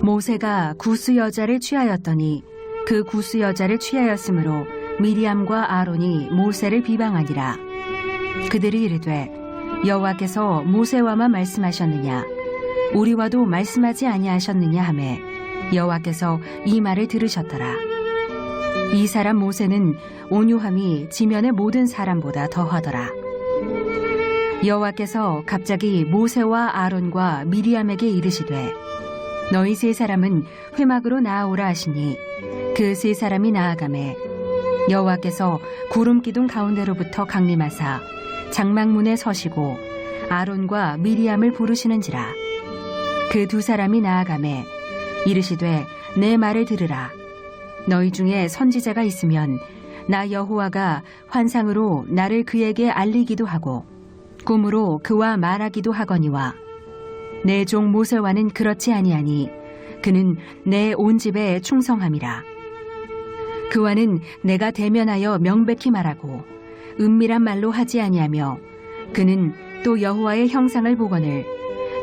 모세가 구스 여자를 취하였더니 그 구스 여자를 취하였으므로 미리암과 아론이 모세를 비방하니라. 그들이 이르되 여호와께서 모세와만 말씀하셨느냐 우리와도 말씀하지 아니하셨느냐 하매 여호와께서 이 말을 들으셨더라. 이 사람 모세는 온유함이 지면의 모든 사람보다 더하더라. 여호와께서 갑자기 모세와 아론과 미리암에게 이르시되 너희 세 사람은 회막으로 나아오라 하시니 그 세 사람이 나아가매 여호와께서 구름 기둥 가운데로부터 강림하사 장막문에 서시고 아론과 미리암을 부르시는지라. 그 두 사람이 나아가매 이르시되 내 말을 들으라. 너희 중에 선지자가 있으면 나 여호와가 환상으로 나를 그에게 알리기도 하고 꿈으로 그와 말하기도 하거니와 내 종 모세와는 그렇지 아니하니 그는 내 온 집에 충성함이라. 그와는 내가 대면하여 명백히 말하고 은밀한 말로 하지 아니하며 그는 또 여호와의 형상을 보거늘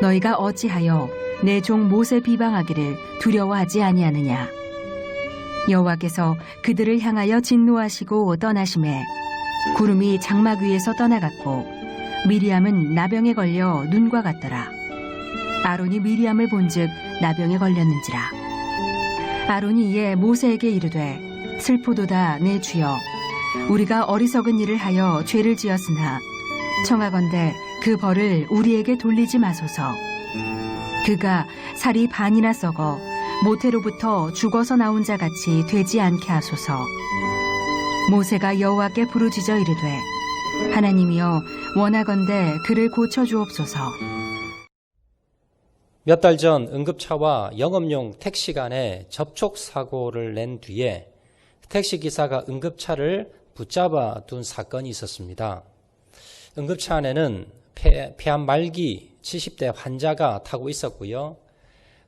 너희가 어찌하여 내 종 모세 비방하기를 두려워하지 아니하느냐. 여호와께서 그들을 향하여 진노하시고 떠나심에 구름이 장막 위에서 떠나갔고 미리암은 나병에 걸려 눈과 같더라. 아론이 미리암을 본즉 나병에 걸렸는지라. 아론이 이에 모세에게 이르되 슬프도다 내 주여 우리가 어리석은 일을 하여 죄를 지었으나 청하건대 그 벌을 우리에게 돌리지 마소서. 그가 살이 반이나 썩어 모태로부터 죽어서 나온 자 같이 되지 않게 하소서. 모세가 여호와께 부르짖어 이르되 하나님이여 원하건대 그를 고쳐주옵소서. 몇 달 전 응급차와 영업용 택시 간에 접촉 사고를 낸 뒤에 택시기사가 응급차를 붙잡아 둔 사건이 있었습니다. 응급차 안에는 폐암 말기 70대 환자가 타고 있었고요.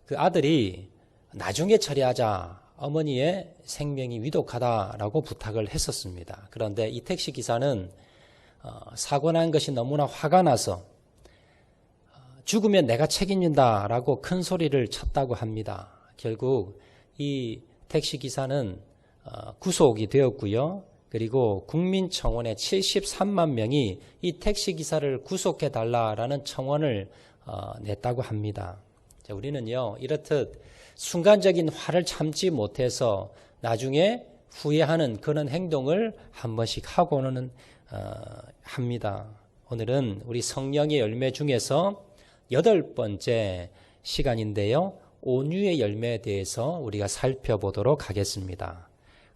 그 아들이 나중에 처리하자 어머니의 생명이 위독하다라고 부탁을 했었습니다. 그런데 이 택시기사는 사고 난 것이 너무나 화가 나서 죽으면 내가 책임진다라고 큰 소리를 쳤다고 합니다. 결국 이 택시기사는 구속이 되었고요. 그리고 국민청원에 73만 명이 이 택시기사를 구속해달라라는 청원을 냈다고 합니다. 자, 우리는요, 이렇듯 순간적인 화를 참지 못해서 나중에 후회하는 그런 행동을 한 번씩 하고는 합니다. 오늘은 우리 성령의 열매 중에서 8번째 시간인데요. 온유의 열매에 대해서 우리가 살펴보도록 하겠습니다.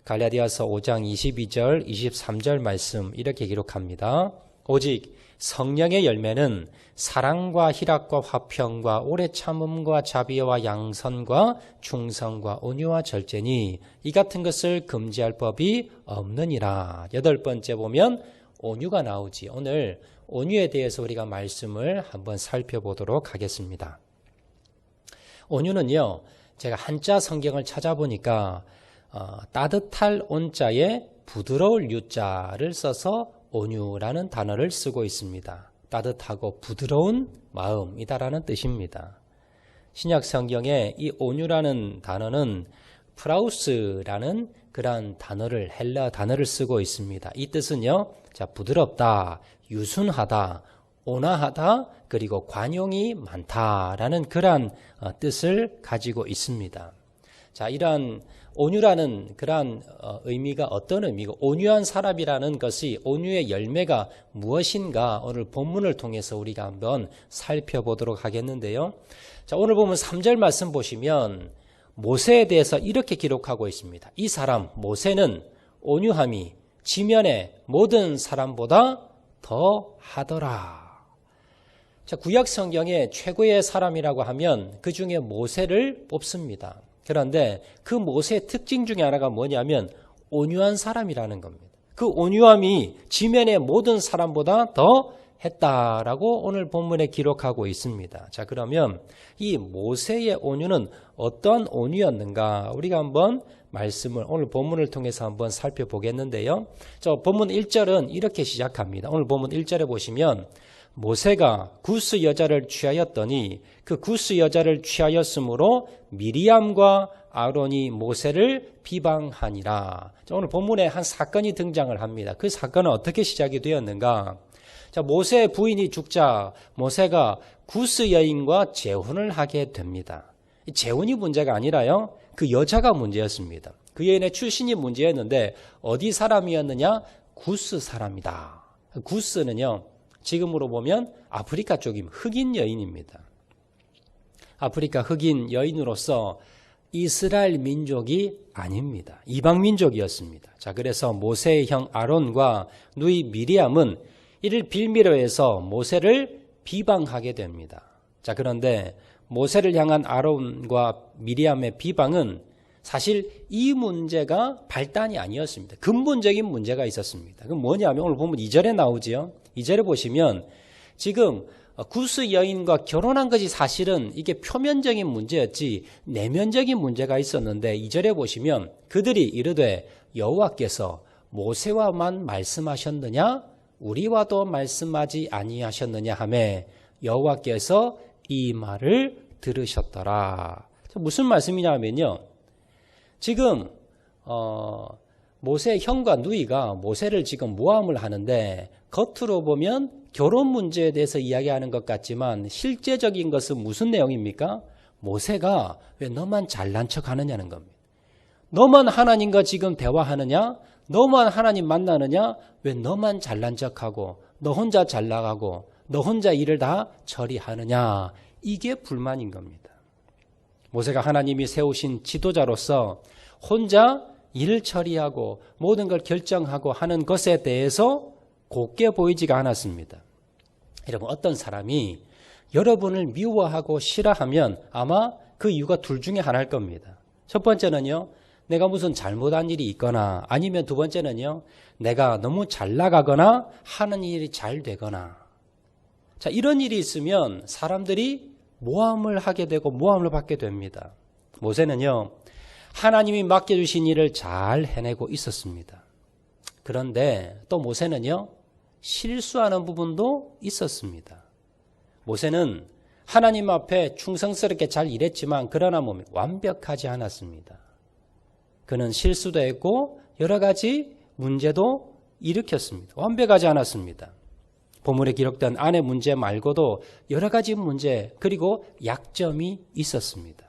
갈라디아서 5장 22절, 23절 말씀 이렇게 기록합니다. 오직 성령의 열매는 사랑과 희락과 화평과 오래 참음과 자비와 양선과 충성과 온유와 절제니 이 같은 것을 금지할 법이 없느니라. 8번째 보면 온유가 나오지. 오늘 온유에 대해서 우리가 말씀을 한번 살펴보도록 하겠습니다. 온유는요, 제가 한자 성경을 찾아보니까 따뜻할 온자에 부드러울 유자를 써서 온유라는 단어를 쓰고 있습니다. 따뜻하고 부드러운 마음이다라는 뜻입니다. 신약 성경에 이 온유라는 단어는 프라우스라는 그러한 단어를 헬라 단어를 쓰고 있습니다. 이 뜻은요, 자, 부드럽다, 유순하다, 온화하다, 그리고 관용이 많다라는 그러한 뜻을 가지고 있습니다. 자, 이러한 온유라는 그러한 의미가 어떤 의미고 온유한 사람이라는 것이 온유의 열매가 무엇인가 오늘 본문을 통해서 우리가 한번 살펴보도록 하겠는데요. 자, 오늘 보면 3절 말씀 보시면 모세에 대해서 이렇게 기록하고 있습니다. 이 사람 모세는 온유함이 지면의 모든 사람보다 더 하더라. 자, 구약 성경의 최고의 사람이라고 하면 그 중에 모세를 뽑습니다. 그런데 그 모세의 특징 중에 하나가 뭐냐면 온유한 사람이라는 겁니다. 그 온유함이 지면의 모든 사람보다 더 했다라고 오늘 본문에 기록하고 있습니다. 자, 그러면 이 모세의 온유는 어떤 온유였는가? 우리가 한번 말씀을 오늘 본문을 통해서 한번 살펴보겠는데요. 저 본문 1절은 이렇게 시작합니다. 오늘 본문 1절에 보시면 모세가 구스 여자를 취하였더니 그 구스 여자를 취하였으므로 미리암과 아론이 모세를 비방하니라. 자, 오늘 본문에 한 사건이 등장을 합니다. 그 사건은 어떻게 시작이 되었는가? 자, 모세의 부인이 죽자 모세가 구스 여인과 재혼을 하게 됩니다. 재혼이 문제가 아니라요, 그 여자가 문제였습니다. 그 여인의 출신이 문제였는데 어디 사람이었느냐? 구스 사람이다. 구스는요, 지금으로 보면 아프리카 쪽임 흑인 여인입니다. 아프리카 흑인 여인으로서 이스라엘 민족이 아닙니다. 이방 민족이었습니다. 자, 그래서 모세의 형 아론과 누이 미리암은 이를 빌미로 해서 모세를 비방하게 됩니다. 자, 그런데 모세를 향한 아론과 미리암의 비방은 사실 이 문제가 발단이 아니었습니다. 근본적인 문제가 있었습니다. 그럼 뭐냐면 오늘 보면 2절에 나오지요. 2절에 보시면 지금 구스 여인과 결혼한 것이 사실은 이게 표면적인 문제였지 내면적인 문제가 있었는데 2절에 보시면 그들이 이르되 여호와께서 모세와만 말씀하셨느냐 우리와도 말씀하지 아니하셨느냐 하매 여호와께서 이 말을 들으셨더라. 무슨 말씀이냐 하면요, 지금 모세의 형과 누이가 모세를 지금 모함을 하는데 겉으로 보면 결혼 문제에 대해서 이야기하는 것 같지만 실제적인 것은 무슨 내용입니까? 모세가 왜 너만 잘난 척 하느냐는 겁니다. 너만 하나님과 지금 대화하느냐? 너만 하나님 만나느냐? 왜 너만 잘난 척하고 너 혼자 잘 나가고 너 혼자 일을 다 처리하느냐? 이게 불만인 겁니다. 모세가 하나님이 세우신 지도자로서 혼자 일을 처리하고 모든 걸 결정하고 하는 것에 대해서 곱게 보이지가 않았습니다. 여러분, 어떤 사람이 여러분을 미워하고 싫어하면 아마 그 이유가 둘 중에 하나일 겁니다. 첫 번째는요, 내가 무슨 잘못한 일이 있거나 아니면 두 번째는요, 내가 너무 잘 나가거나 하는 일이 잘 되거나. 자, 이런 일이 있으면 사람들이 모함을 하게 되고 모함을 받게 됩니다. 모세는요, 하나님이 맡겨주신 일을 잘 해내고 있었습니다. 그런데 또 모세는요, 실수하는 부분도 있었습니다. 모세는 하나님 앞에 충성스럽게 잘 일했지만 그러나 완벽하지 않았습니다. 그는 실수도 했고 여러 가지 문제도 일으켰습니다. 완벽하지 않았습니다. 본문에 기록된 아내 문제 말고도 여러 가지 문제 그리고 약점이 있었습니다.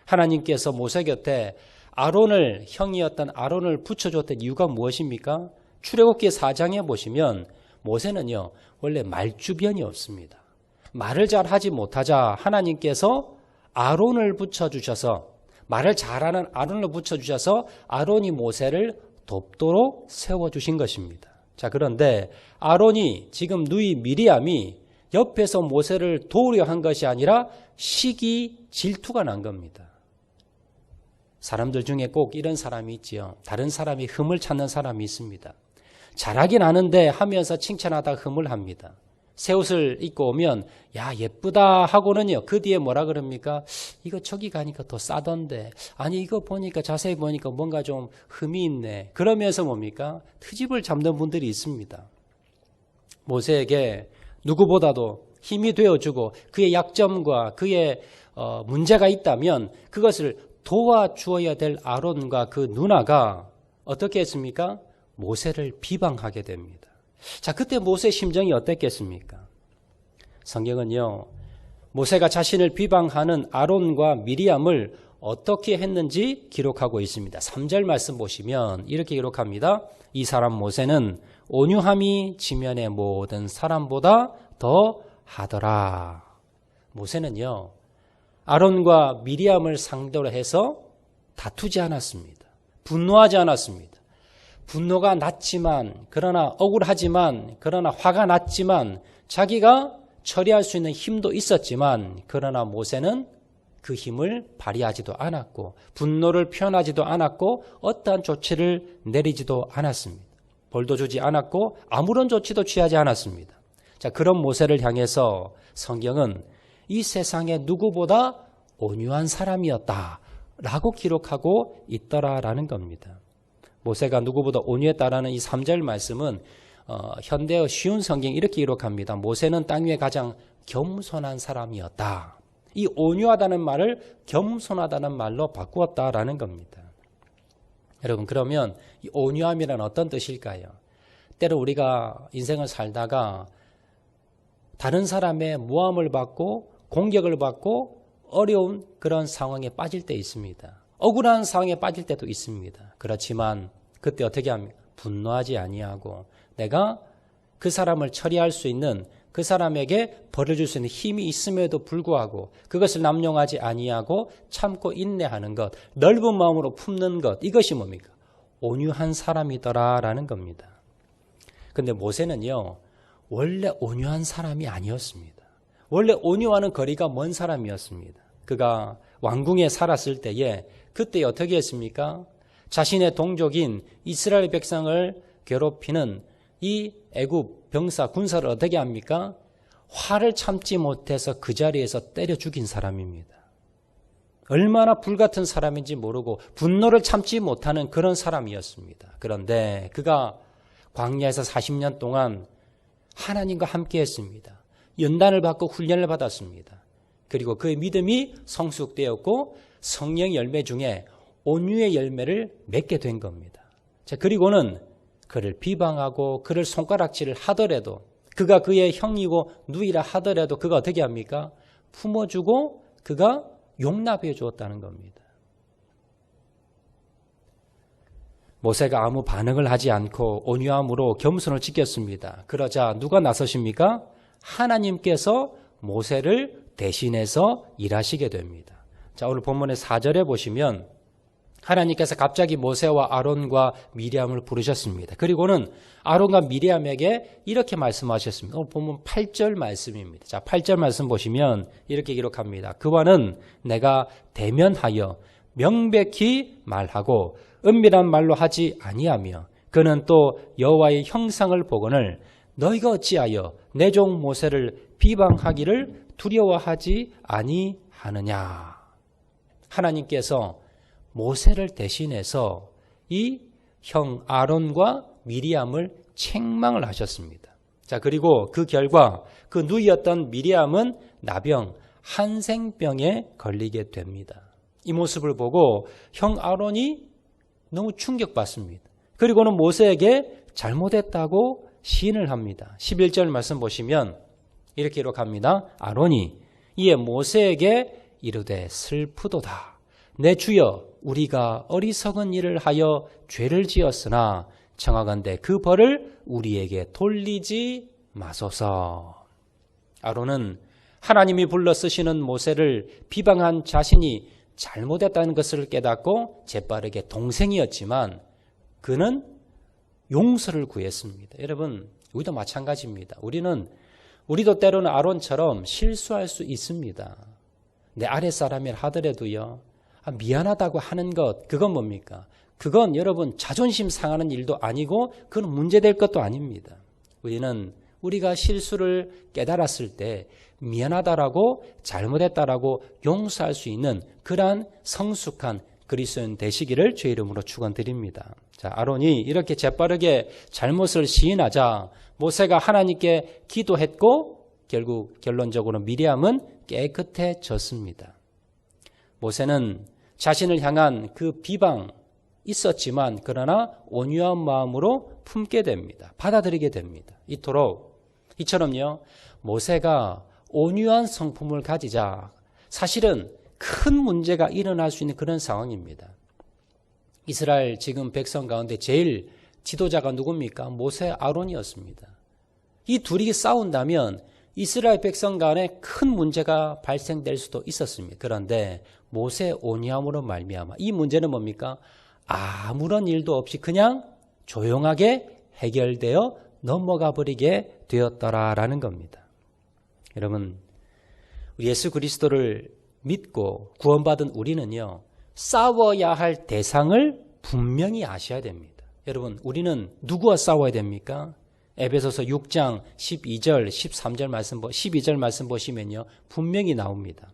하나님께서 모세 곁에 아론을, 형이었던 아론을 붙여줬던 이유가 무엇입니까? 출애굽기 4장에 보시면 모세는요, 원래 말주변이 없습니다. 말을 잘 하지 못하자 하나님께서 아론을 붙여주셔서, 말을 잘하는 아론을 붙여주셔서 아론이 모세를 돕도록 세워주신 것입니다. 자, 그런데 아론이 지금 누이 미리암이 옆에서 모세를 도우려 한 것이 아니라 시기 질투가 난 겁니다. 사람들 중에 꼭 이런 사람이 있지요. 다른 사람이 흠을 찾는 사람이 있습니다. 잘하긴 하는데 하면서 칭찬하다 흠을 합니다. 새 옷을 입고 오면 야 예쁘다 하고는요, 그 뒤에 뭐라 그럽니까? 이거 저기 가니까 더 싸던데, 아니 이거 보니까 자세히 보니까 뭔가 좀 흠이 있네. 그러면서 뭡니까? 트집을 잡는 분들이 있습니다. 모세에게 누구보다도 힘이 되어주고 그의 약점과 그의 문제가 있다면 그것을 도와주어야 될 아론과 그 누나가 어떻게 했습니까? 모세를 비방하게 됩니다. 자, 그때 모세의 심정이 어땠겠습니까? 성경은요, 모세가 자신을 비방하는 아론과 미리암을 어떻게 했는지 기록하고 있습니다. 3절 말씀 보시면 이렇게 기록합니다. 이 사람 모세는 온유함이 지면의 모든 사람보다 더 하더라. 모세는요, 아론과 미리암을 상대로 해서 다투지 않았습니다. 분노하지 않았습니다. 분노가 났지만, 그러나 억울하지만, 그러나 화가 났지만, 자기가 처리할 수 있는 힘도 있었지만, 그러나 모세는 그 힘을 발휘하지도 않았고, 분노를 표현하지도 않았고, 어떠한 조치를 내리지도 않았습니다. 벌도 주지 않았고, 아무런 조치도 취하지 않았습니다. 자, 그런 모세를 향해서 성경은 이 세상에 누구보다 온유한 사람이었다라고 기록하고 있더라라는 겁니다. 모세가 누구보다 온유했다라는 이 3절 말씀은 현대어 쉬운 성경 이렇게 기록합니다. 모세는 땅 위에 가장 겸손한 사람이었다. 이 온유하다는 말을 겸손하다는 말로 바꾸었다라는 겁니다. 여러분, 그러면 이 온유함이란 어떤 뜻일까요? 때로 우리가 인생을 살다가 다른 사람의 모함을 받고 공격을 받고 어려운 그런 상황에 빠질 때 있습니다. 억울한 상황에 빠질 때도 있습니다. 그렇지만 그때 어떻게 합니까? 분노하지 아니하고 내가 그 사람을 처리할 수 있는, 그 사람에게 벌을 줄 수 있는 힘이 있음에도 불구하고 그것을 남용하지 아니하고 참고 인내하는 것, 넓은 마음으로 품는 것, 이것이 뭡니까? 온유한 사람이더라라는 겁니다. 근데 모세는요, 원래 온유한 사람이 아니었습니다. 원래 온유와는 거리가 먼 사람이었습니다. 그가 왕궁에 살았을 때에 그때 어떻게 했습니까? 자신의 동족인 이스라엘 백성을 괴롭히는 이 애굽 병사 군사를 어떻게 합니까? 화를 참지 못해서 그 자리에서 때려 죽인 사람입니다. 얼마나 불같은 사람인지 모르고 분노를 참지 못하는 그런 사람이었습니다. 그런데 그가 광야에서 40년 동안 하나님과 함께 했습니다. 연단을 받고 훈련을 받았습니다. 그리고 그의 믿음이 성숙되었고 성령 열매 중에 온유의 열매를 맺게 된 겁니다. 자, 그리고는 그를 비방하고 그를 손가락질을 하더라도, 그가 그의 형이고 누이라 하더라도 그가 어떻게 합니까? 품어주고 그가 용납해 주었다는 겁니다. 모세가 아무 반응을 하지 않고 온유함으로 겸손을 지켰습니다. 그러자 누가 나서십니까? 하나님께서 모세를 대신해서 일하시게 됩니다. 자, 오늘 본문의 4절에 보시면 하나님께서 갑자기 모세와 아론과 미리암을 부르셨습니다. 그리고는 아론과 미리암에게 이렇게 말씀하셨습니다. 오늘 본문 8절 말씀입니다. 자, 8절 말씀 보시면 이렇게 기록합니다. 그와는 내가 대면하여 명백히 말하고 은밀한 말로 하지 아니하며 그는 또 여호와의 형상을 보거늘 너희가 어찌하여 내 종 모세를 비방하기를 두려워하지 아니하느냐. 하나님께서 모세를 대신해서 이 형 아론과 미리암을 책망을 하셨습니다. 자, 그리고 그 결과 그 누이였던 미리암은 나병, 한생병에 걸리게 됩니다. 이 모습을 보고 형 아론이 너무 충격받습니다. 그리고는 모세에게 잘못했다고 시인을 합니다. 11절 말씀 보시면 이렇게 기록합니다. 아론이 이에 모세에게 이르되 슬프도다. 내 주여 우리가 어리석은 일을 하여 죄를 지었으나 청하건대 그 벌을 우리에게 돌리지 마소서. 아론은 하나님이 불러 쓰시는 모세를 비방한 자신이 잘못했다는 것을 깨닫고 재빠르게 동생이었지만 그는 용서를 구했습니다. 여러분, 우리도 마찬가지입니다. 우리도 때로는 아론처럼 실수할 수 있습니다. 내 아랫사람이라 하더라도요, 미안하다고 하는 것, 그건 뭡니까? 그건 여러분 자존심 상하는 일도 아니고 그건 문제될 것도 아닙니다. 우리가 실수를 깨달았을 때 미안하다라고 잘못했다라고 용서할 수 있는 그러한 성숙한 그리스도인 되시기를 주의 이름으로 축원드립니다. 자, 아론이 이렇게 재빠르게 잘못을 시인하자 모세가 하나님께 기도했고 결국 결론적으로 미리암은 깨끗해졌습니다. 모세는 자신을 향한 그 비방 있었지만 그러나 온유한 마음으로 품게 됩니다. 받아들이게 됩니다. 이처럼요, 모세가 온유한 성품을 가지자 사실은 큰 문제가 일어날 수 있는 그런 상황입니다. 이스라엘 지금 백성 가운데 제일 지도자가 누굽니까? 모세, 아론이었습니다. 이 둘이 싸운다면 이스라엘 백성 간에 큰 문제가 발생될 수도 있었습니다. 그런데 모세 온유함으로 말미암아 이 문제는 뭡니까? 아무런 일도 없이 그냥 조용하게 해결되어 넘어가 버리게 되었더라라는 겁니다. 여러분, 예수 그리스도를 믿고 구원받은 우리는요, 싸워야 할 대상을 분명히 아셔야 됩니다. 여러분, 우리는 누구와 싸워야 됩니까? 에베소서 6장 12절, 13절 말씀, 12절 말씀 보시면요, 분명히 나옵니다.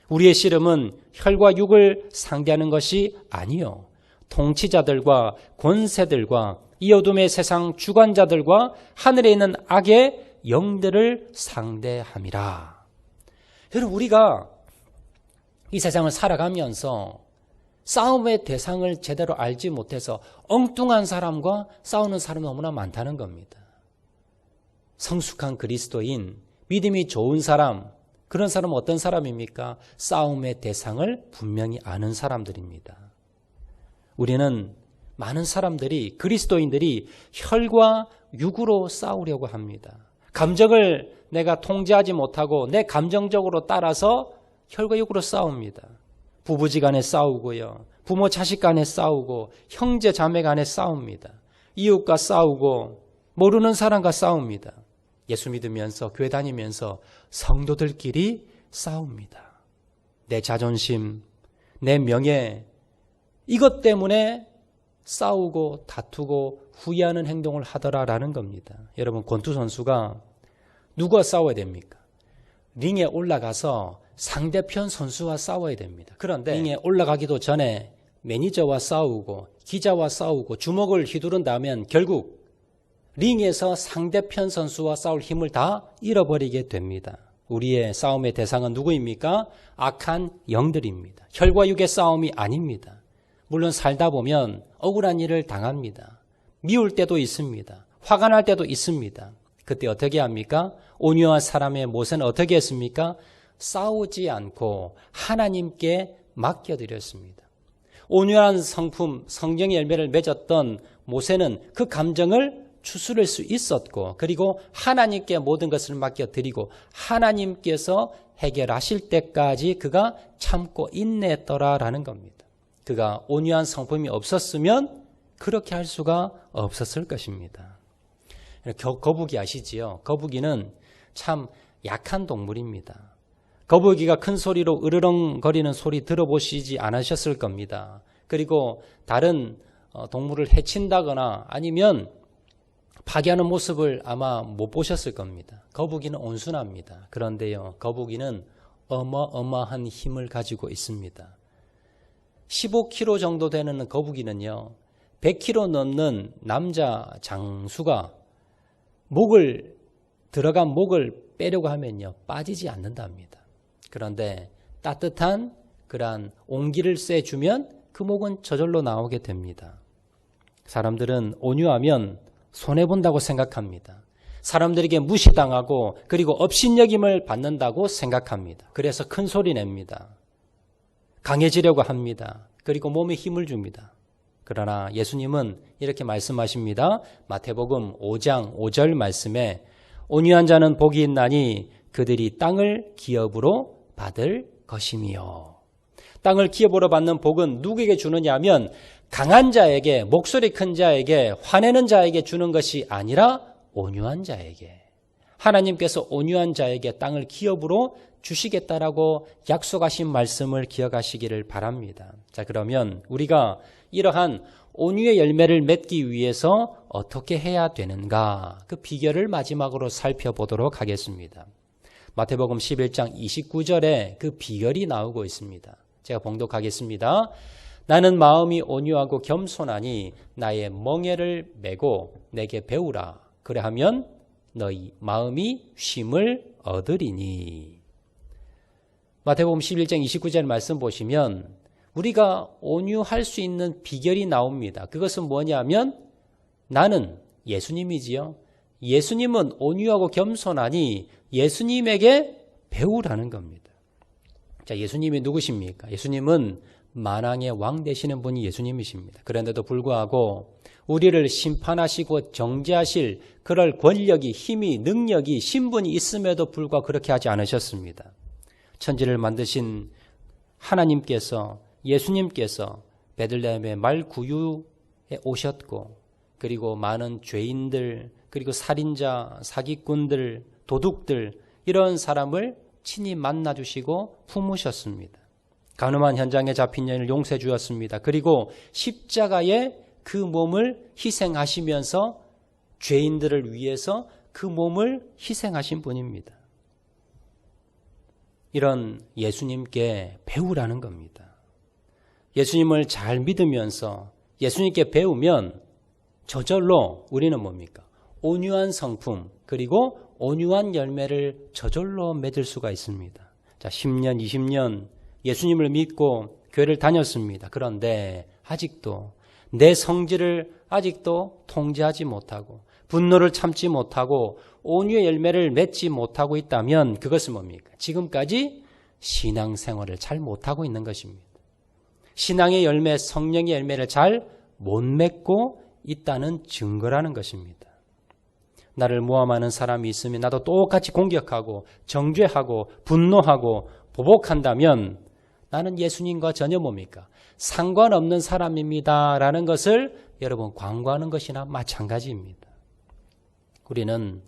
우리의 씨름은 혈과 육을 상대하는 것이 아니요 통치자들과 권세들과 이 어둠의 세상 주관자들과 하늘에 있는 악의 영들을 상대함이라. 여러분, 우리가 이 세상을 살아가면서 싸움의 대상을 제대로 알지 못해서 엉뚱한 사람과 싸우는 사람이 너무나 많다는 겁니다. 성숙한 그리스도인, 믿음이 좋은 사람, 그런 사람은 어떤 사람입니까? 싸움의 대상을 분명히 아는 사람들입니다. 우리는 많은 사람들이, 그리스도인들이 혈과 육으로 싸우려고 합니다. 감정을 내가 통제하지 못하고 내 감정적으로 따라서 혈과 육으로 싸웁니다. 부부지간에 싸우고요. 부모 자식 간에 싸우고 형제 자매 간에 싸웁니다. 이웃과 싸우고 모르는 사람과 싸웁니다. 예수 믿으면서 교회 다니면서 성도들끼리 싸웁니다. 내 자존심, 내 명예, 이것 때문에 싸우고 다투고 후회하는 행동을 하더라라는 겁니다. 여러분, 권투 선수가 누구와 싸워야 됩니까? 링에 올라가서 상대편 선수와 싸워야 됩니다. 그런데 링에 올라가기도 전에 매니저와 싸우고 기자와 싸우고 주먹을 휘두른다면 결국 링에서 상대편 선수와 싸울 힘을 다 잃어버리게 됩니다. 우리의 싸움의 대상은 누구입니까? 악한 영들입니다. 혈과 육의 싸움이 아닙니다. 물론 살다 보면 억울한 일을 당합니다. 미울 때도 있습니다. 화가 날 때도 있습니다. 그때 어떻게 합니까? 온유한 사람의 모세는 어떻게 했습니까? 싸우지 않고 하나님께 맡겨드렸습니다. 온유한 성품, 성령의 열매를 맺었던 모세는 그 감정을 추스를 수 있었고, 그리고 하나님께 모든 것을 맡겨드리고 하나님께서 해결하실 때까지 그가 참고 인내했더라라는 겁니다. 그가 온유한 성품이 없었으면 그렇게 할 수가 없었을 것입니다. 거북이 아시지요? 거북이는 참 약한 동물입니다. 거북이가 큰 소리로 으르렁거리는 소리 들어보시지 않으셨을 겁니다. 그리고 다른 동물을 해친다거나 아니면 파괴하는 모습을 아마 못 보셨을 겁니다. 거북이는 온순합니다. 그런데요, 거북이는 어마어마한 힘을 가지고 있습니다. 15kg 정도 되는 거북이는요, 100kg 넘는 남자 장수가 들어간 목을 빼려고 하면요, 빠지지 않는답니다. 그런데 따뜻한 그러한 온기를 쐬주면 그 목은 저절로 나오게 됩니다. 사람들은 온유하면 손해본다고 생각합니다. 사람들에게 무시당하고 그리고 업신여김을 받는다고 생각합니다. 그래서 큰 소리 냅니다. 강해지려고 합니다. 그리고 몸에 힘을 줍니다. 그러나 예수님은 이렇게 말씀하십니다. 마태복음 5장 5절 말씀에 온유한 자는 복이 있나니 그들이 땅을 기업으로 받을 것이며, 땅을 기업으로 받는 복은 누구에게 주느냐 하면 강한 자에게, 목소리 큰 자에게, 화내는 자에게 주는 것이 아니라 온유한 자에게, 하나님께서 온유한 자에게 땅을 기업으로 주시겠다라고 약속하신 말씀을 기억하시기를 바랍니다. 자, 그러면 우리가 이러한 온유의 열매를 맺기 위해서 어떻게 해야 되는가? 그 비결을 마지막으로 살펴보도록 하겠습니다. 마태복음 11장 29절에 그 비결이 나오고 있습니다. 제가 봉독하겠습니다. 나는 마음이 온유하고 겸손하니 나의 멍에를 메고 내게 배우라. 그래하면 너희 마음이 쉼을 얻으리니. 마태복음 11장 29절 말씀 보시면 우리가 온유할 수 있는 비결이 나옵니다. 그것은 뭐냐면 나는 예수님이지요. 예수님은 온유하고 겸손하니 예수님에게 배우라는 겁니다. 자, 예수님이 누구십니까? 예수님은 만왕의 왕 되시는 분이 예수님이십니다. 그런데도 불구하고 우리를 심판하시고 정죄하실 그럴 권력이, 힘이, 능력이, 신분이 있음에도 불구하고 그렇게 하지 않으셨습니다. 천지를 만드신 하나님께서, 예수님께서 베들레헴의 말구유에 오셨고, 그리고 많은 죄인들, 그리고 살인자, 사기꾼들, 도둑들, 이런 사람을 친히 만나주시고 품으셨습니다. 가늠한 현장에 잡힌 여인을 용서해 주었습니다. 그리고 십자가에 그 몸을 희생하시면서 죄인들을 위해서 그 몸을 희생하신 분입니다. 이런 예수님께 배우라는 겁니다. 예수님을 잘 믿으면서 예수님께 배우면 저절로 우리는 뭡니까? 온유한 성품 그리고 온유한 열매를 저절로 맺을 수가 있습니다. 자, 10년, 20년 예수님을 믿고 교회를 다녔습니다. 그런데 아직도 내 성질을 아직도 통제하지 못하고 분노를 참지 못하고 온유의 열매를 맺지 못하고 있다면 그것은 뭡니까? 지금까지 신앙생활을 잘 못하고 있는 것입니다. 신앙의 열매, 성령의 열매를 잘 못 맺고 있다는 증거라는 것입니다. 나를 모함하는 사람이 있으면 나도 똑같이 공격하고 정죄하고 분노하고 보복한다면 나는 예수님과 전혀 뭡니까? 상관없는 사람입니다라는 것을 여러분 광고하는 것이나 마찬가지입니다. 우리는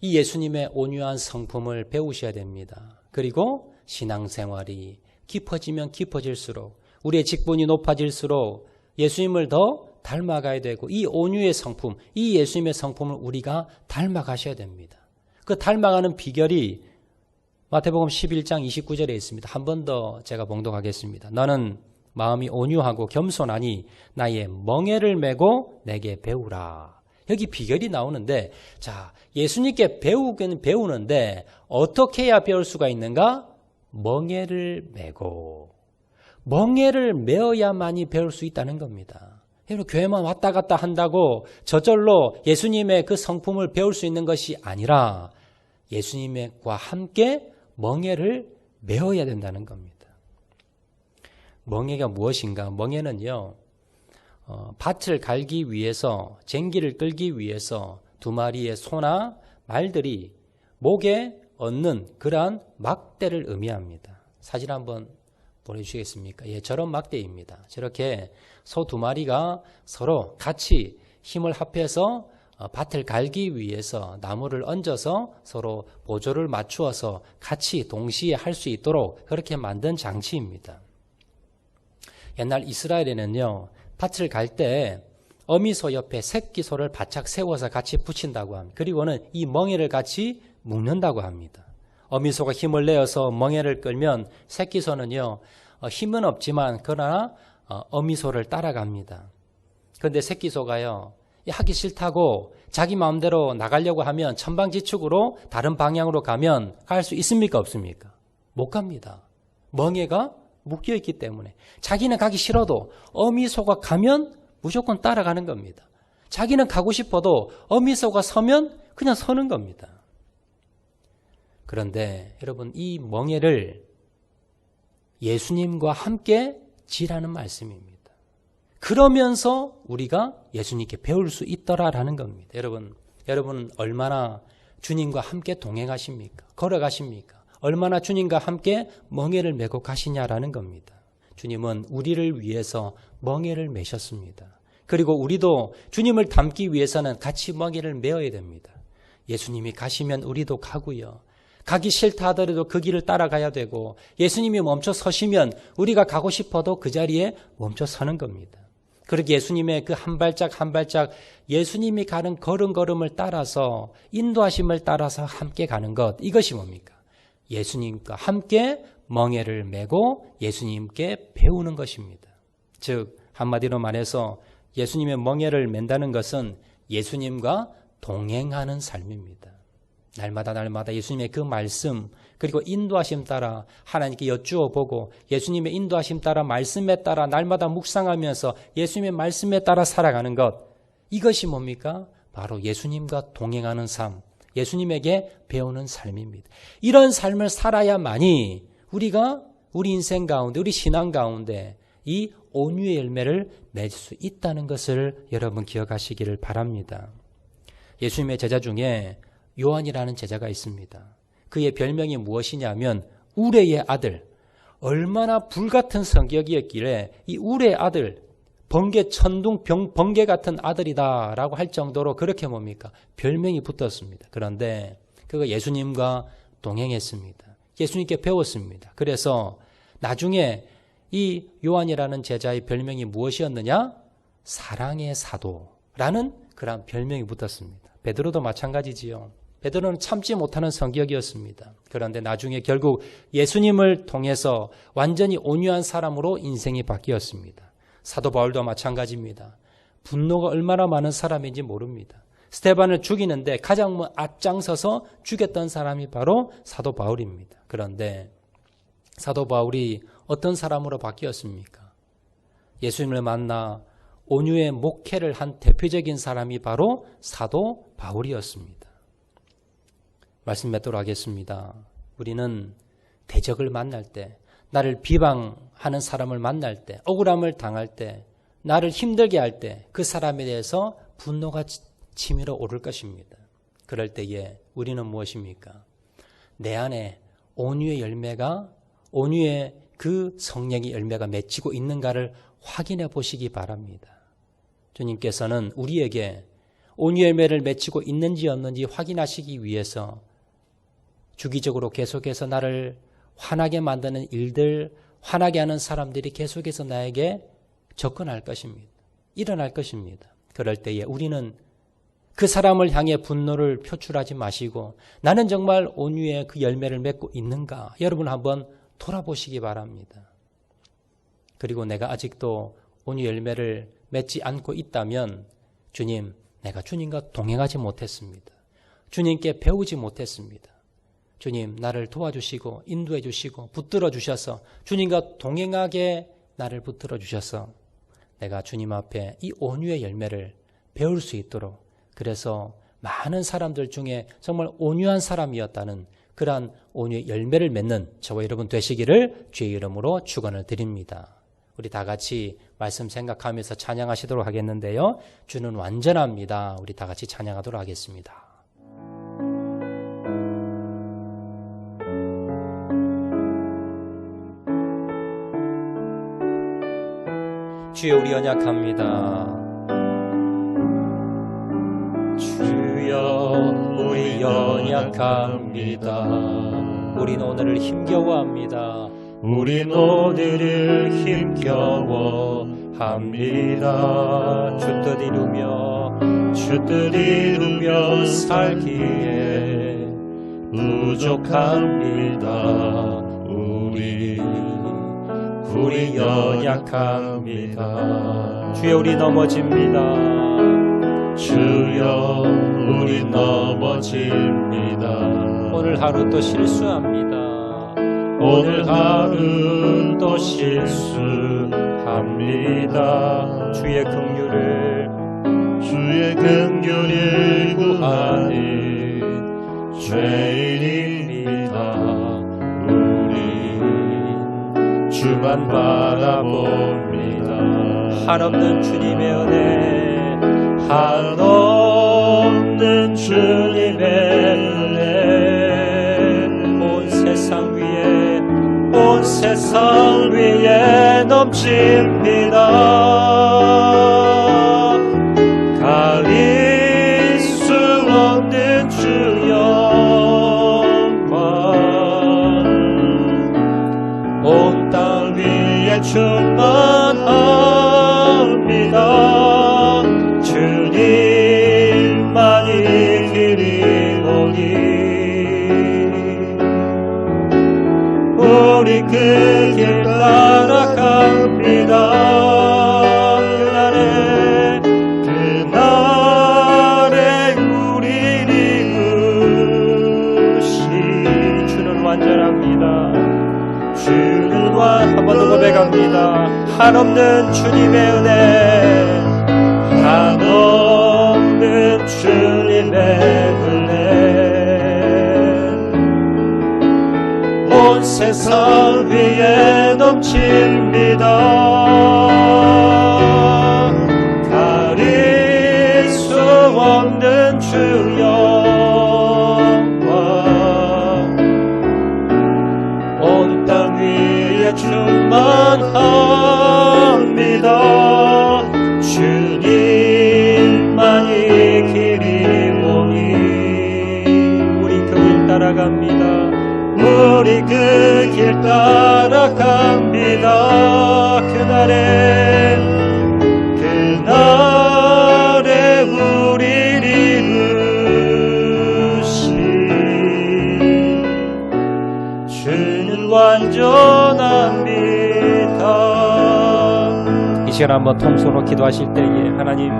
이 예수님의 온유한 성품을 배우셔야 됩니다. 그리고 신앙생활이 깊어지면 깊어질수록 우리의 직분이 높아질수록 예수님을 더 닮아가야 되고 이 온유의 성품, 이 예수님의 성품을 우리가 닮아가셔야 됩니다. 그 닮아가는 비결이 마태복음 11장 29절에 있습니다. 한 번 더 제가 봉독하겠습니다. 너는 마음이 온유하고 겸손하니 나의 멍에를 메고 내게 배우라. 여기 비결이 나오는데 자, 예수님께 배우긴 배우는데 어떻게 해야 배울 수가 있는가? 멍에를 메고 멍에를 메어야만이 배울 수 있다는 겁니다. 여러분 교회만 왔다 갔다 한다고 저절로 예수님의 그 성품을 배울 수 있는 것이 아니라 예수님과 함께 멍에를 메어야 된다는 겁니다. 멍에가 무엇인가? 멍에는요, 밭을 갈기 위해서 쟁기를 끌기 위해서 두 마리의 소나 말들이 목에 얹는 그러한 막대를 의미합니다. 사진 한번 보내주시겠습니까? 예, 저런 막대입니다. 저렇게 소 두 마리가 서로 같이 힘을 합해서 밭을 갈기 위해서 나무를 얹어서 서로 보조를 맞추어서 같이 동시에 할 수 있도록 그렇게 만든 장치입니다. 옛날 이스라엘에는요, 밭을 갈 때 어미소 옆에 새끼소를 바짝 세워서 같이 붙인다고 합니다. 그리고는 이 멍에를 같이 묶는다고 합니다. 어미소가 힘을 내어서 멍에를 끌면 새끼소는요, 힘은 없지만 그러나 어미소를 따라갑니다. 그런데 새끼소가요, 하기 싫다고 자기 마음대로 나가려고 하면 천방지축으로 다른 방향으로 가면 갈 수 있습니까? 없습니까? 못 갑니다. 멍에가 묶여있기 때문에 자기는 가기 싫어도 어미소가 가면 무조건 따라가는 겁니다. 자기는 가고 싶어도 어미소가 서면 그냥 서는 겁니다. 그런데 여러분 이 멍에를 예수님과 함께 지라는 말씀입니다. 그러면서 우리가 예수님께 배울 수 있더라라는 겁니다. 여러분 얼마나 주님과 함께 동행하십니까? 걸어가십니까? 얼마나 주님과 함께 멍에를 메고 가시냐라는 겁니다. 주님은 우리를 위해서 멍에를 메셨습니다. 그리고 우리도 주님을 닮기 위해서는 같이 멍에를 메어야 됩니다. 예수님이 가시면 우리도 가고요. 가기 싫다 하더라도 그 길을 따라가야 되고 예수님이 멈춰 서시면 우리가 가고 싶어도 그 자리에 멈춰 서는 겁니다. 그렇게 예수님의 그 한 발짝 한 발짝 예수님이 가는 걸음걸음을 따라서 인도하심을 따라서 함께 가는 것, 이것이 뭡니까? 예수님과 함께 멍에를 메고 예수님께 배우는 것입니다. 즉 한마디로 말해서 예수님의 멍에를 맨다는 것은 예수님과 동행하는 삶입니다. 날마다 예수님의 그 말씀 그리고 인도하심 따라 하나님께 여쭈어 보고 예수님의 인도하심 따라 말씀에 따라 날마다 묵상하면서 예수님의 말씀에 따라 살아가는 것, 이것이 뭡니까? 바로 예수님과 동행하는 삶, 예수님에게 배우는 삶입니다. 이런 삶을 살아야만이 우리가 우리 인생 가운데, 우리 신앙 가운데 이 온유의 열매를 맺을 수 있다는 것을 여러분 기억하시기를 바랍니다. 예수님의 제자 중에 요한이라는 제자가 있습니다. 그의 별명이 무엇이냐면 우레의 아들. 얼마나 불같은 성격이었길래 이 우레의 아들, 번개 천둥 번개 같은 아들이다라고 할 정도로 그렇게 뭡니까? 별명이 붙었습니다. 그런데 그가 예수님과 동행했습니다. 예수님께 배웠습니다. 그래서 나중에 이 요한이라는 제자의 별명이 무엇이었느냐? 사랑의 사도라는 그런 별명이 붙었습니다. 베드로도 마찬가지지요. 베드로는 참지 못하는 성격이었습니다. 그런데 나중에 결국 예수님을 통해서 완전히 온유한 사람으로 인생이 바뀌었습니다. 사도 바울도 마찬가지입니다. 분노가 얼마나 많은 사람인지 모릅니다. 스데반을 죽이는데 가장 앞장서서 죽였던 사람이 바로 사도 바울입니다. 그런데 사도 바울이 어떤 사람으로 바뀌었습니까? 예수님을 만나 온유의 목회를 한 대표적인 사람이 바로 사도 바울이었습니다. 말씀 맺도록 하겠습니다. 우리는 대적을 만날 때, 나를 비방하는 사람을 만날 때, 억울함을 당할 때, 나를 힘들게 할 때 그 사람에 대해서 분노가 치밀어 오를 것입니다. 그럴 때에 우리는 무엇입니까? 내 안에 온유의 열매가, 온유의 그 성령의 열매가 맺히고 있는가를 확인해 보시기 바랍니다. 주님께서는 우리에게 온유 열매를 맺히고 있는지 없는지 확인하시기 위해서 주기적으로 계속해서 나를 화나게 만드는 일들, 화나게 하는 사람들이 계속해서 나에게 접근할 것입니다. 일어날 것입니다. 그럴 때에 우리는 그 사람을 향해 분노를 표출하지 마시고 나는 정말 온유의 그 열매를 맺고 있는가? 여러분 한번 돌아보시기 바랍니다. 그리고 내가 아직도 온유 열매를 맺지 않고 있다면 주님, 내가 주님과 동행하지 못했습니다. 주님께 배우지 못했습니다. 주님, 나를 도와주시고 인도해 주시고 붙들어 주셔서 주님과 동행하게 나를 붙들어 주셔서 내가 주님 앞에 이 온유의 열매를 배울 수 있도록, 그래서 많은 사람들 중에 정말 온유한 사람이었다는 그러한 온유의 열매를 맺는 저와 여러분 되시기를 주의 이름으로 축원을 드립니다. 우리 다 같이 말씀 생각하면서 찬양하시도록 하겠는데요. 주는 완전합니다. 우리 다 같이 찬양하도록 하겠습니다. 주여, 우리 연약합니다. 주여, 우리 연약합니다. 우린 오늘을 힘겨워합니다. 우린 오늘을 힘겨워합니다. 주 뜻 이루며 살기에 부족합니다. 우리 연약합니다. 주여, 우리 넘어집니다. 주여, 우리 넘어집니다. 오늘 하루 또 실수합니다. 오늘 하루 또 실수합니다. 주의 긍휼을 구하는 죄인입니다. 우리 주만 바라봅니다. 한없는 주님의 은혜, 한없는 주님의 은혜, 온 세상 위에 넘칩니다. 가릴 수 없는 주 영광, 온 땅 위에 충만합니다. 주님만이 길이오니 우리 그 길 따라갑니다. 그날에 우리를 이루시. 주는 완전합니다. 한 번 더 고백합니다. 한없는 주님의 은혜, 한없는 주님의 은혜, 온 세상 위에 넘칩니다. 가릴 수 없는 주 영광, 온 땅 위에 충만합니다. 주님만이 길이오니 우리 그 길 따라갑니다. 우리 그 길 따라갑니다. 시간 한번 통성으로 기도하실 때에 하나님,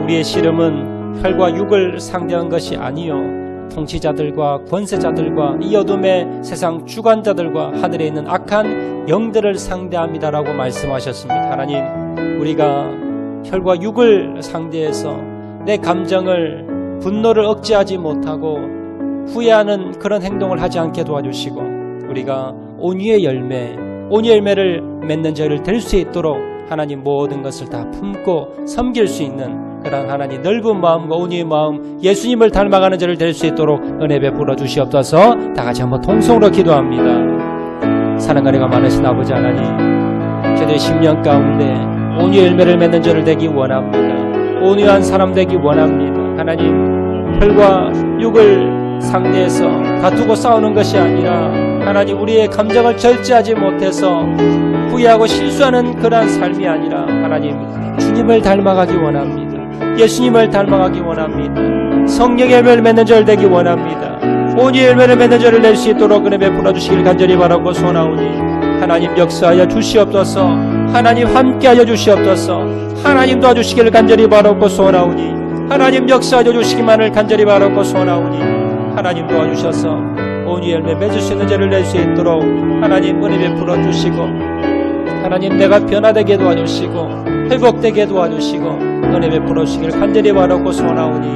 우리의 씨름은 혈과 육을 상대한 것이 아니요 통치자들과 권세자들과 이 어둠의 세상 주관자들과 하늘에 있는 악한 영들을 상대합니다라고 말씀하셨습니다. 하나님, 우리가 혈과 육을 상대해서 내 감정을, 분노를 억제하지 못하고 후회하는 그런 행동을 하지 않게 도와주시고, 우리가 온유의 열매를 맺는 저희를 될 수 있도록 하나님 모든 것을 다 품고 섬길 수 있는 그런 하나님 넓은 마음과 온유의 마음, 예수님을 닮아가는 저를 될 수 있도록 은혜 베풀어 주시옵소서. 다 같이 한번 통성으로 기도합니다. 사랑과 은혜가 많으신 아버지 하나님, 저희의 10년 가운데 온유의 열매를 맺는 저를 되기 원합니다. 온유한 사람 되기 원합니다. 하나님, 혈과 육을 상대해서 다투고 싸우는 것이 아니라 하나님, 우리의 감정을 절제하지 못해서 후회하고 실수하는 그러한 삶이 아니라 하나님, 주님을 닮아가기 원합니다. 예수님을 닮아가기 원합니다. 성령의 열매를 맺는 자를 되기 원합니다. 온유의 열매를 맺는 자를 낼 수 있도록 은혜 베풀어 주시길 간절히 바라고 소원하오니 하나님 역사하여 주시옵소서. 하나님 함께하여 주시옵소서. 하나님 도와주시길 간절히 바라고 소원하오니 하나님 역사하여 주시기만을 간절히 바라고 소원하오니 하나님 도와주셔서 온유의 열매 맺을 수 있는 자를 낼 수 있도록 하나님 은혜 베풀어 주시고, 하나님 내가 변화되게 도와주시고 회복되게 도와주시고 은혜 베풀어 주시길 간절히 바라고 소원하오니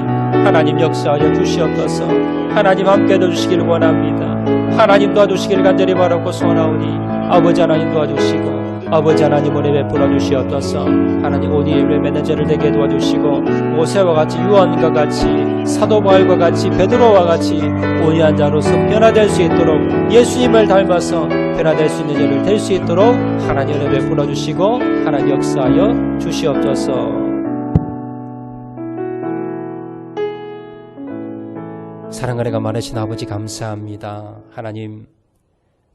하나님 역사하여 주시옵소서. 하나님 함께 해주시길 원합니다. 하나님 도와주시길 간절히 바라고 소원하오니 아버지 하나님 도와주시고, 아버지 하나님 은혜 베풀어 주시옵소서. 하나님 온유의 열매 맺는 자를 되게 도와주시고, 모세와 같이 요한과 같이 사도 바울과 같이 베드로와 같이 온유한 자로서 변화될 수 있도록 예수님을 닮아서 변화될 수 있는 자를 될 수 있도록 하나님 은혜 베풀어 주시고 하나님 역사하여 주시옵소서. 사랑과 은혜가 많으신 아버지 감사합니다. 하나님,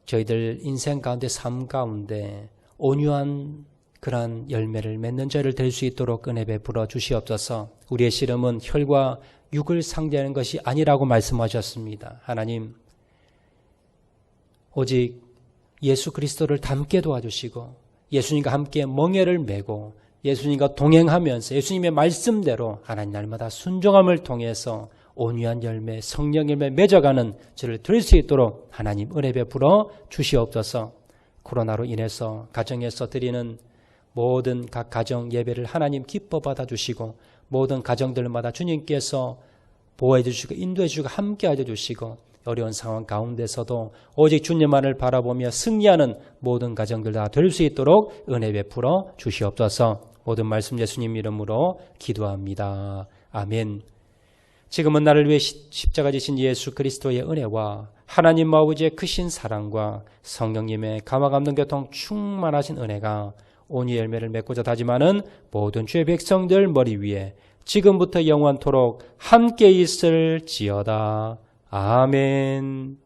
저희들 인생 가운데 삶 가운데 온유한 그러한 열매를 맺는 자를 될 수 있도록 은혜 베풀어 주시옵소서. 우리의 씨름은 혈과 육을 상대하는 것이 아니라고 말씀하셨습니다. 하나님, 오직 예수 그리스도를 닮게 도와주시고 예수님과 함께 멍에를 메고 예수님과 동행하면서 예수님의 말씀대로 하나님 날마다 순종함을 통해서 온유한 열매, 성령 열매 맺어가는 저를 될 수 있도록 하나님 은혜 베풀어 주시옵소서. 코로나로 인해서 가정에서 드리는 모든 각 가정 예배를 하나님 기뻐 받아주시고 모든 가정들마다 주님께서 보호해 주시고 인도해 주시고 함께 하여 주시고 어려운 상황 가운데서도 오직 주님만을 바라보며 승리하는 모든 가정들 다 될 수 있도록 은혜 베풀어 주시옵소서. 모든 말씀 예수님 이름으로 기도합니다. 아멘. 지금은 나를 위해 십자가 지신 예수 그리스도의 은혜와 하나님 아버지의 크신 사랑과 성령님의 감화 감동 교통 충만하신 은혜가 온유의 열매를 맺고자 다짐하는 모든 주의 백성들 머리 위에 지금부터 영원토록 함께 있을지어다. 아멘.